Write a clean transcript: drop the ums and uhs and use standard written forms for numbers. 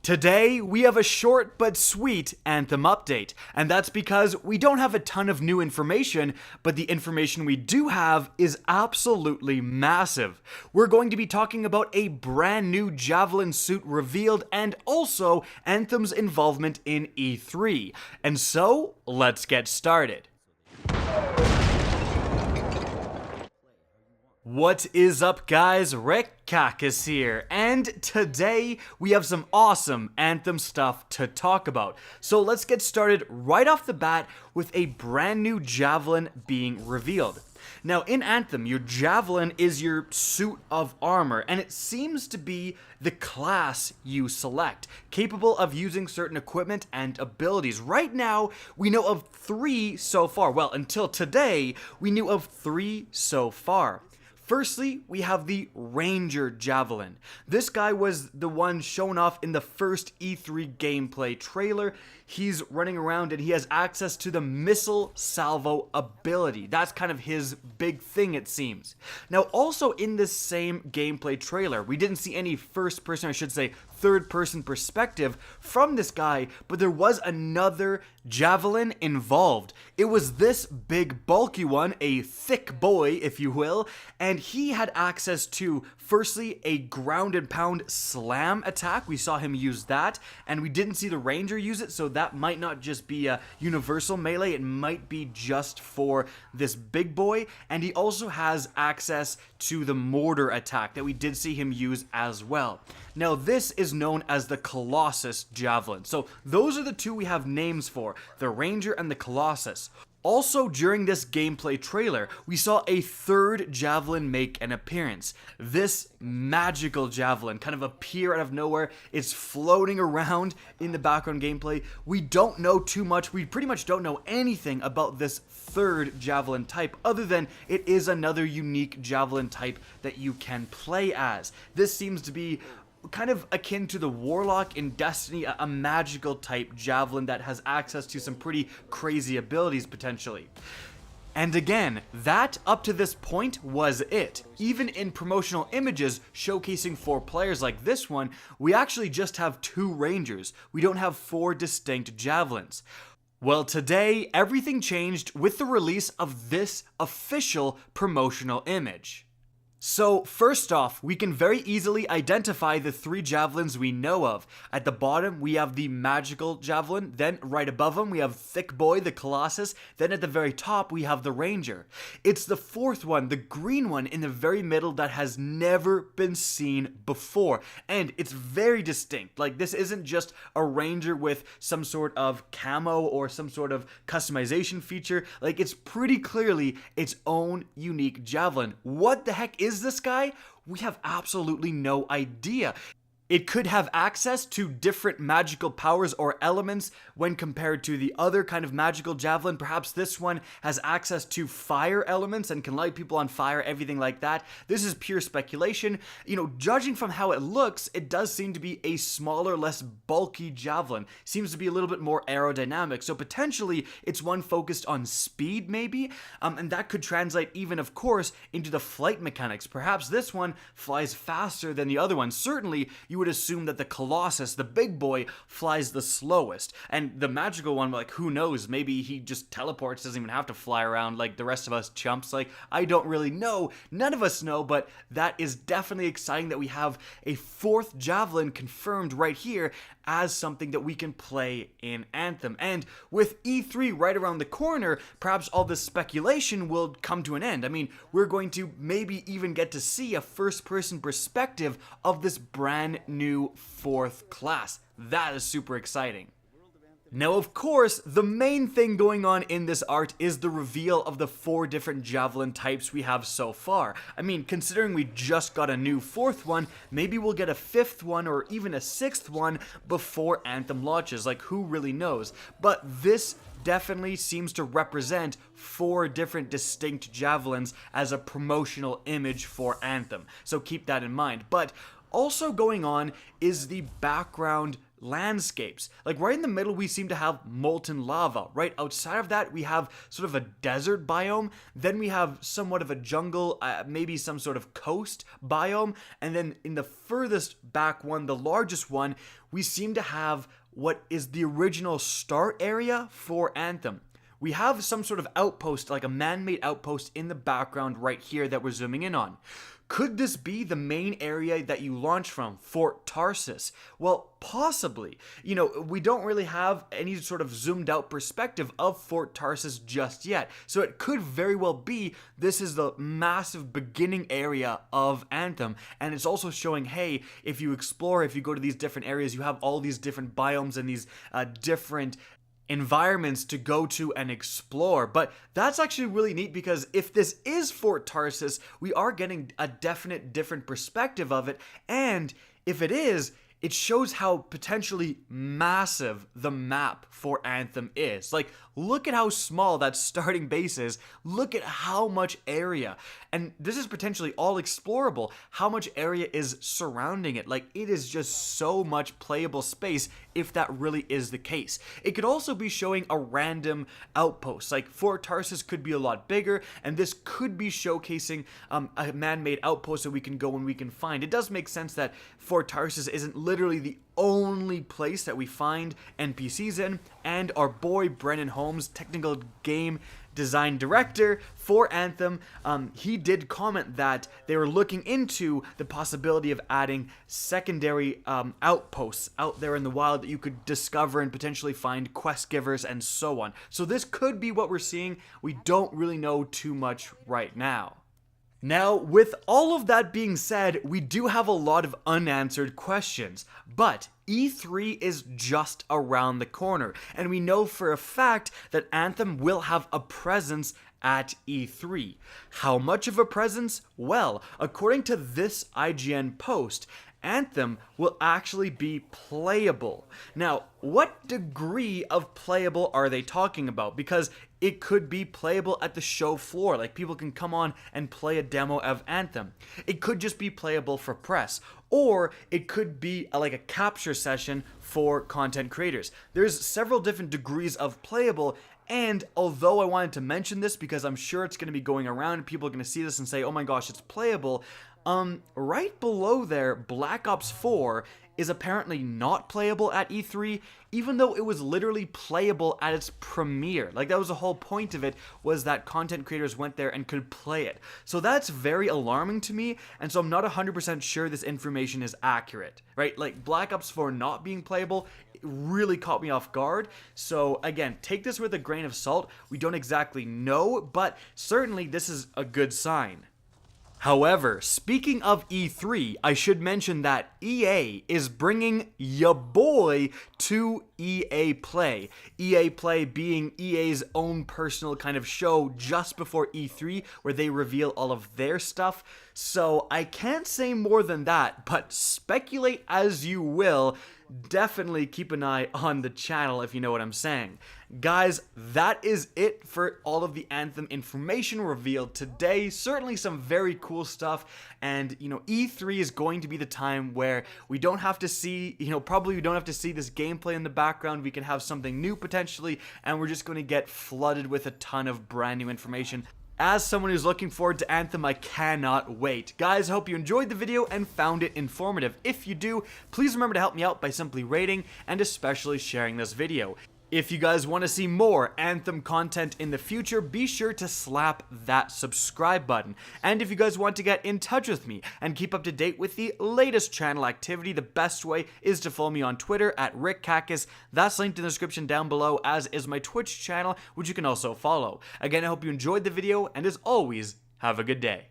Today, we have a short but sweet Anthem update, and that's because we don't have a ton of new information, but the information we do have is absolutely massive. We're going to be talking about a brand new Javelin suit revealed and also Anthem's involvement in E3. And so, let's get started. What is up, guys? Rick Kakas here, and today we have some awesome Anthem stuff to talk about. So let's get started right off the bat with a brand new Javelin being revealed. Now, in Anthem, your Javelin is your suit of armor, and it seems to be the class you select, capable of using certain equipment and abilities. Right now, we know of 3 so far. Well, until today, we knew of 3 so far. Firstly, we have the Ranger Javelin. This guy was the one shown off in the first E3 gameplay trailer. He's running around and he has access to the missile salvo ability. That's kind of his big thing, it seems. Now, also in this same gameplay trailer, we didn't see any first person, I should say, third person perspective from this guy, but there was another Javelin involved. It was this big bulky one, a thick boy if you will, and he had access to firstly a ground and pound slam attack. We saw him use that, and we didn't see the Ranger use it, so that might not just be a universal melee, it might be just for this big boy. And he also has access to the mortar attack that we did see him use as well. Now, this is known as the Colossus Javelin. So those are the 2 we have names for, the Ranger and the Colossus. Also, during this gameplay trailer, we saw a 3rd Javelin make an appearance. This magical Javelin kind of appear out of nowhere. It's floating around in the background gameplay. We don't know too much. We pretty much don't know anything about this 3rd Javelin type, other than it is another unique Javelin type that you can play as. This seems to be kind of akin to the Warlock in Destiny, a magical type Javelin that has access to some pretty crazy abilities potentially. And again, that up to this point was it. Even in promotional images showcasing 4 players like this one, we actually just have 2 Rangers. We don't have 4 distinct Javelins. Well, today, everything changed with the release of this official promotional image. So, first off, we can very easily identify the 3 Javelins we know of. At the bottom, we have the Magical Javelin, then right above him, we have Thick Boy, the Colossus, then at the very top, we have the Ranger. It's the 4th one, the green one in the very middle that has never been seen before, and it's very distinct. Like, this isn't just a Ranger with some sort of camo or some sort of customization feature. Like, it's pretty clearly its own unique Javelin. What the heck is this guy? We have absolutely no idea. It could have access to different magical powers or elements when compared to the other kind of magical Javelin. Perhaps this one has access to fire elements and can light people on fire, everything like that. This is pure speculation. You know, judging from how it looks, it does seem to be a smaller, less bulky Javelin. Seems to be a little bit more aerodynamic, so potentially it's one focused on speed maybe, and that could translate even, of course, into the flight mechanics. Perhaps this one flies faster than the other one. Certainly, you would assume that the Colossus, the big boy, flies the slowest. And the magical one, like, who knows? Maybe he just teleports, doesn't even have to fly around like the rest of us chumps. Like, I don't really know. None of us know, but that is definitely exciting that we have a 4th Javelin confirmed right here as something that we can play in Anthem. And with E3 right around the corner, perhaps all this speculation will come to an end. I mean, we're going to maybe even get to see a first-person perspective of this brand new 4th class. That is super exciting. Now, of course, the main thing going on in this art is the reveal of the 4 different Javelin types we have so far. I mean, considering we just got a new 4th one, maybe we'll get a 5th one or even a 6th one before Anthem launches. Like, who really knows? But this definitely seems to represent 4 different distinct Javelins as a promotional image for Anthem. So keep that in mind. But also going on is the background landscapes. Like right in the middle, we seem to have molten lava. Right outside of that, we have sort of a desert biome. Then we have somewhat of a jungle, maybe some sort of coast biome. And then in the furthest back one, the largest one, we seem to have what is the original start area for Anthem. We have some sort of outpost, like a man-made outpost in the background right here that we're zooming in on. Could this be the main area that you launch from, Fort Tarsus? Well, possibly. You know, we don't really have any sort of zoomed out perspective of Fort Tarsus just yet. So it could very well be this is the massive beginning area of Anthem. And it's also showing, hey, if you explore, if you go to these different areas, you have all these different biomes and these different environments to go to and explore. But that's actually really neat, because if this is Fort Tarsus, we are getting a definite different perspective of it. And if it is, it shows how potentially massive the map for Anthem is. Like, look at how small that starting base is. Look at how much area. And this is potentially all explorable. How much area is surrounding it. Like, it is just so much playable space if that really is the case. It could also be showing a random outpost. Like, Fort Tarsus could be a lot bigger, and this could be showcasing a man-made outpost that we can go and we can find. It does make sense that Fort Tarsus isn't literally the only place that we find NPCs in, and our boy Brennan Holmes, technical game design director for Anthem, he did comment that they were looking into the possibility of adding secondary outposts out there in the wild that you could discover and potentially find quest givers and so on. So this could be what we're seeing. We don't really know too much right now. Now, with all of that being said, we do have a lot of unanswered questions, but E3 is just around the corner, and we know for a fact that Anthem will have a presence at E3. How much of a presence? Well, according to this IGN post, Anthem will actually be playable. Now, what degree of playable are they talking about? Because it could be playable at the show floor, like people can come on and play a demo of Anthem. It could just be playable for press, or it could be like a capture session for content creators. There's several different degrees of playable, and although I wanted to mention this because I'm sure it's going to be going around and people are going to see this and say, oh my gosh, it's playable, right below there, Black Ops 4 is apparently not playable at E3, even though it was literally playable at its premiere. Like, that was the whole point of it, was that content creators went there and could play it. So that's very alarming to me, and so I'm not 100% sure this information is accurate, right? Like, Black Ops 4 not being playable really caught me off guard. So again, take this with a grain of salt. We don't exactly know, but certainly this is a good sign. However, speaking of E3, I should mention that EA is bringing ya boy to EA Play. EA Play being EA's own personal kind of show just before E3, where they reveal all of their stuff. So I can't say more than that, but speculate as you will. Definitely keep an eye on the channel if you know what I'm saying. Guys, that is it for all of the Anthem information revealed today. Certainly some very cool stuff, and you know, E3 is going to be the time where we don't have to see, probably we don't have to see this gameplay in the background. We can have something new potentially, and we're just going to get flooded with a ton of brand new information. As someone who's looking forward to Anthem, I cannot wait. Guys, I hope you enjoyed the video and found it informative. If you do, please remember to help me out by simply rating and especially sharing this video. If you guys want to see more Anthem content in the future, be sure to slap that subscribe button. And if you guys want to get in touch with me and keep up to date with the latest channel activity, the best way is to follow me on Twitter at RickCacus. That's linked in the description down below, as is my Twitch channel, which you can also follow. Again, I hope you enjoyed the video, and as always, have a good day.